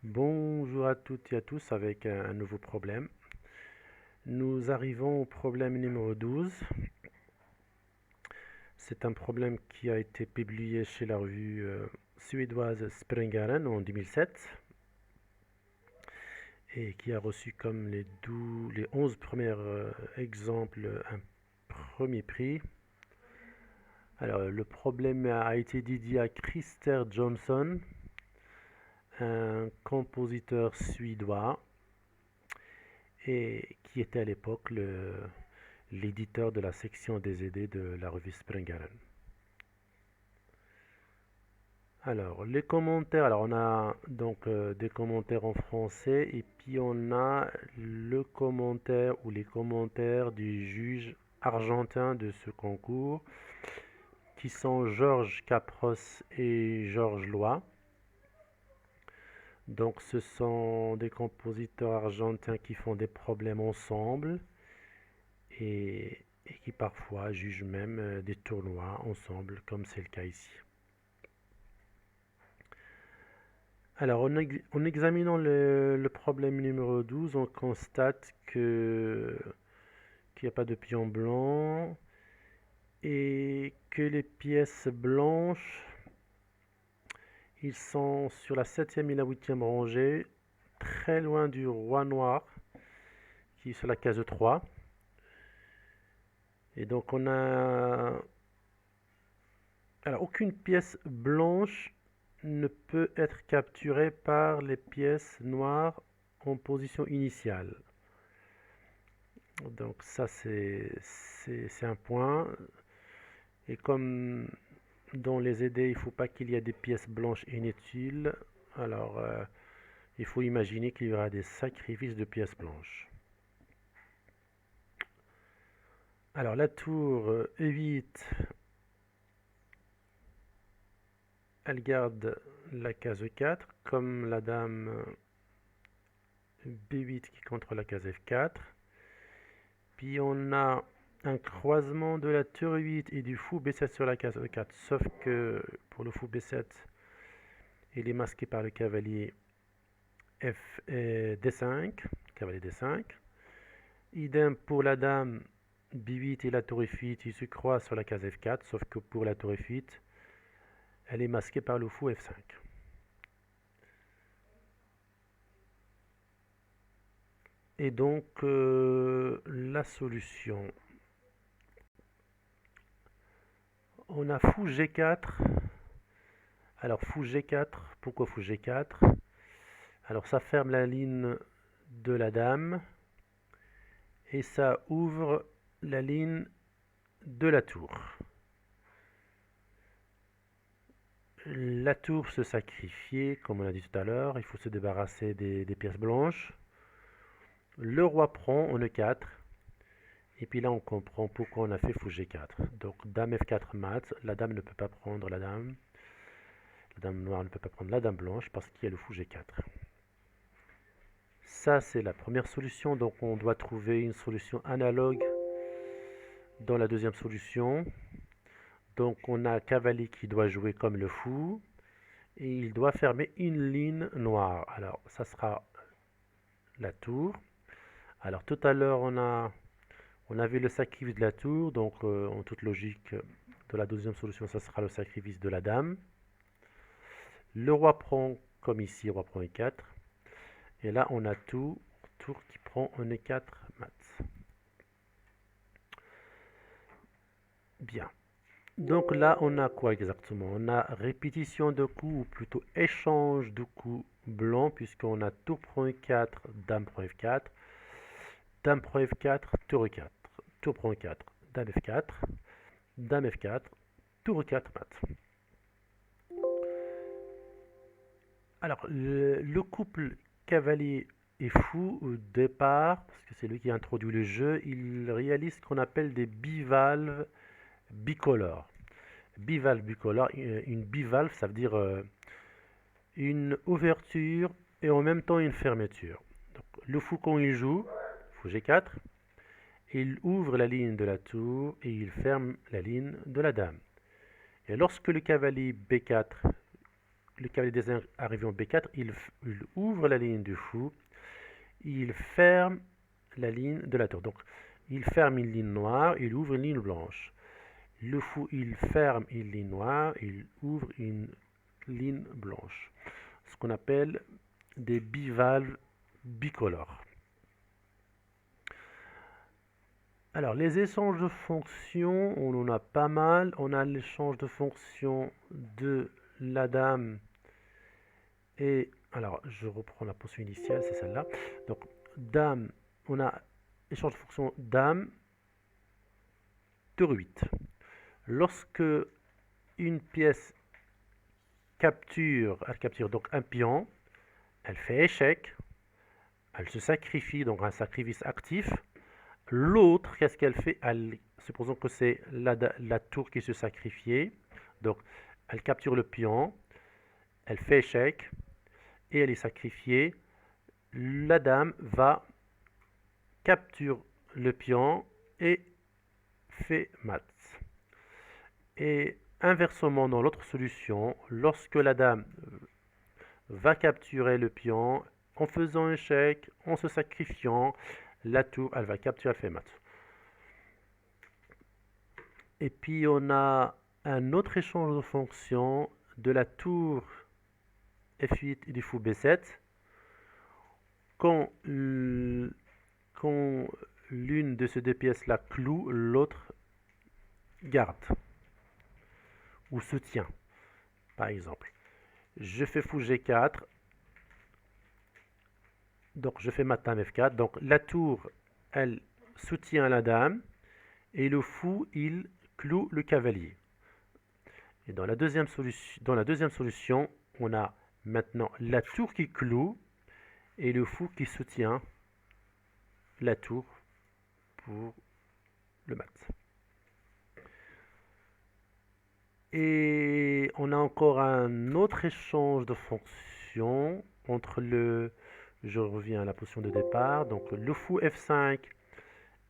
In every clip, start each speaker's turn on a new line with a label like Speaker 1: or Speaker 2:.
Speaker 1: Bonjour à toutes et à tous avec un nouveau problème. Nous arrivons au problème numéro 12. C'est un problème qui a été publié chez la revue suédoise Springaren en 2007 et qui a reçu comme les 11 premiers exemples un premier prix. Alors, le problème a été dédié à Christer Johnson, un compositeur suédois et qui était à l'époque l'éditeur de la section des aidés de la revue Springaren. Alors, les commentaires, alors on a donc des commentaires en français et puis on a le commentaire ou les commentaires du juge argentin de ce concours qui sont Georges Capros et Georges Loy. Donc ce sont des compositeurs argentins qui font des problèmes ensemble et qui parfois jugent même des tournois ensemble, comme c'est le cas ici. Alors, en examinant le problème numéro 12, on constate qu'il n'y a pas de pion blanc et que les pièces blanches, ils sont sur la 7e et la 8e rangée, très loin du roi noir, qui est sur la case 3. Et donc, on a... Alors, aucune pièce blanche ne peut être capturée par les pièces noires en position initiale. Donc ça c'est un point. Et comme dans les aidés, il ne faut pas qu'il y ait des pièces blanches inutiles, alors il faut imaginer qu'il y aura des sacrifices de pièces blanches. Alors la tour E8, elle garde la case 4, comme la dame B8 qui contrôle la case F4. Puis on a un croisement de la tour 8 et du fou B7 sur la case E4, sauf que pour le fou B7, il est masqué par le cavalier D5, cavalier D5. Idem pour la dame B8 et la tour F8, il se croise sur la case F4, sauf que pour la tour F8, elle est masquée par le fou F5. Et donc, la solution. On a fou G4. Alors, fou G4, pourquoi fou G4? Alors, ça ferme la ligne de la dame et ça ouvre la ligne de la tour. La tour se sacrifiait, comme on a dit tout à l'heure, il faut se débarrasser des pièces blanches. Le roi prend en E4. Et puis là, on comprend pourquoi on a fait fou G4. Donc, dame F4 mat, la dame ne peut pas prendre la dame. La dame noire ne peut pas prendre la dame blanche parce qu'il y a le fou G4. Ça, c'est la première solution. Donc, on doit trouver une solution analogue dans la deuxième solution. Donc, on a cavalier qui doit jouer comme le fou. Et il doit fermer une ligne noire. Alors, ça sera la tour. Alors, tout à l'heure, on avait le sacrifice de la tour. Donc, en toute logique, de la deuxième solution, ça sera le sacrifice de la dame. Le roi prend, comme ici, roi prend E4. Et là, on a tour qui prend un E4 mat. Bien. Donc là, on a quoi exactement? On a répétition de coups, ou plutôt échange de coups blancs, puisqu'on a tour prend E4, dame prend F4, dame prend F4, tour E4, tour prend E4, dame F4, dame F4, tour E4 mat. Alors, le couple cavalier et fou au départ, parce que c'est lui qui a introduit le jeu, il réalise ce qu'on appelle des bivalves bicolores. Bivalve bicolore, une bivalve, ça veut dire une ouverture et en même temps une fermeture. Donc, le fou quand il joue, fou G4, il ouvre la ligne de la tour et il ferme la ligne de la dame. Et lorsque le cavalier B4 le cavalier D5 arrivé en B4, il ouvre la ligne du fou, il ferme la ligne de la tour. Donc, il ferme une ligne noire, il ouvre une ligne blanche. Le fou, il ferme une ligne noire, il ouvre une ligne blanche. Ce qu'on appelle des bivalves bicolores. Alors, les échanges de fonctions, on en a pas mal. On a l'échange de fonctions de la dame et... Alors, je reprends la position initiale, c'est celle-là. Donc, dame, on a échange de fonctions dame, tour 8. Lorsque une pièce elle capture donc un pion, elle fait échec, elle se sacrifie, donc un sacrifice actif. L'autre, qu'est-ce qu'elle fait? Supposons que c'est la tour qui se sacrifiait. Donc, elle capture le pion, elle fait échec, et elle est sacrifiée. La dame va capturer le pion et fait mat. Et inversement, dans l'autre solution, lorsque la dame va capturer le pion, en faisant échec, en se sacrifiant, la tour, elle va capturer, elle fait mat. Et puis on a un autre échange de fonctions de la tour F8 et du fou B7. Quand l'une de ces deux pièces-là cloue, l'autre garde ou soutient. Par exemple, je fais fou G4, donc je fais mat dame F4. Donc la tour, elle soutient la dame et le fou, il cloue le cavalier. Et dans la deuxième solution, on a maintenant la tour qui cloue et le fou qui soutient la tour pour le mat. Et on a encore un autre échange de fonctions entre je reviens à la position de départ, donc le fou F5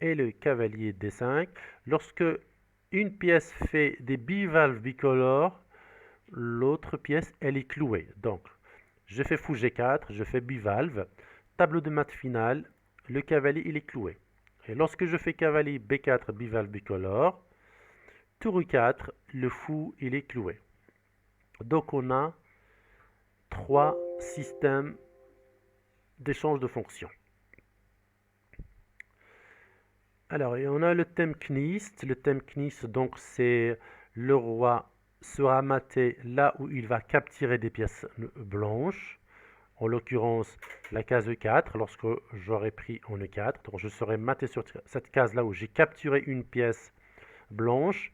Speaker 1: et le cavalier D5. Lorsque une pièce fait des bivalves bicolores, l'autre pièce, elle est clouée. Donc, je fais fou G4, je fais bivalve. Tableau de mat final, le cavalier, il est cloué. Et lorsque je fais cavalier B4, bivalve bicolore, tour E4, le fou, il est cloué. Donc, on a 3 systèmes d'échange de fonctions. Alors, et on a le thème Knist. Le thème Knist, donc, c'est le roi sera maté là où il va capturer des pièces blanches. En l'occurrence, la case E4, lorsque j'aurai pris en E4. Donc, je serai maté sur cette case-là où j'ai capturé une pièce blanche.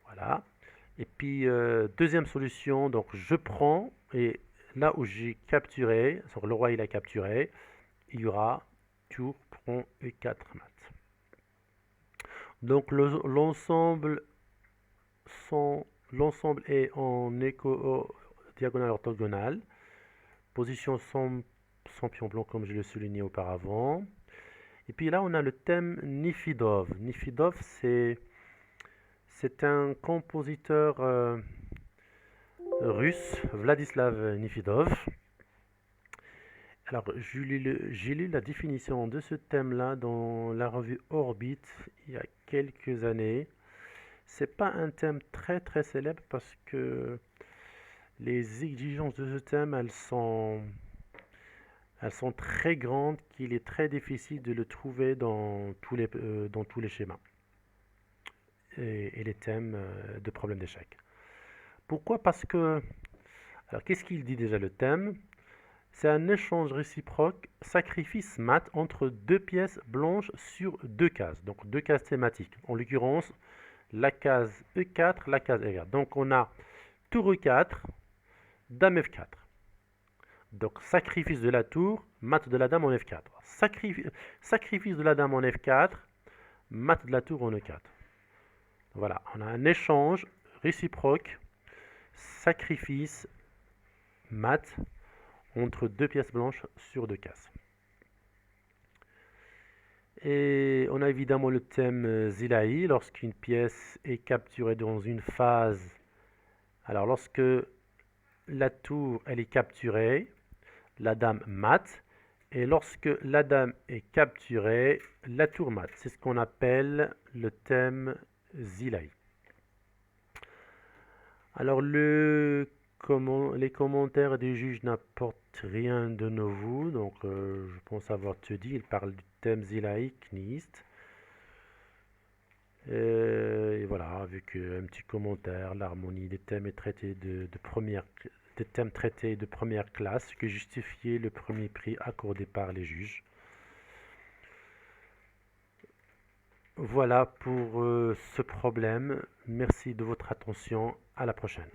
Speaker 1: Voilà. Et puis, deuxième solution, donc je prends, et là où j'ai capturé, sur le roi il a capturé, il y aura tour, prend E4 mat. Donc, l'ensemble est en diagonale orthogonale. Position sans pion blanc comme je l'ai souligné auparavant. Et puis là, on a le thème Nifidov. Nifidov, c'est un compositeur russe, Vladislav Nifidov. Alors, j'ai lu la définition de ce thème-là dans la revue Orbit il y a quelques années. C'est pas un thème très très célèbre parce que les exigences de ce thème, elles sont très grandes, qu'il est très difficile de le trouver dans tous les schémas et les thèmes de problèmes d'échec. Pourquoi? Parce que, alors qu'est-ce qu'il dit déjà le thème? C'est un échange réciproque, sacrifice mat entre deux pièces blanches sur deux cases, donc deux cases thématiques. En l'occurrence, la case E4, la case E4. Donc on a tour E4, dame F4. Donc sacrifice de la tour, mat de la dame en F4. Sacrifice de la dame en F4, mat de la tour en E4. Voilà, on a un échange réciproque, sacrifice, mat, entre deux pièces blanches sur deux cases. Et on a évidemment le thème Zilahi, lorsqu'une pièce est capturée dans une phase. Alors lorsque la tour elle est capturée, la dame mate. Et lorsque la dame est capturée, la tour mate. C'est ce qu'on appelle le thème Zilaï. Alors les commentaires des juges n'apportent rien de nouveau, donc je pense avoir te dit, ils parlent du thème zilaïque niiste. Et voilà, avec un petit commentaire, l'harmonie des thèmes est traitée des thèmes traités de première classe, ce qui justifiait le premier prix accordé par les juges. Voilà pour ce problème. Merci de votre attention. À la prochaine.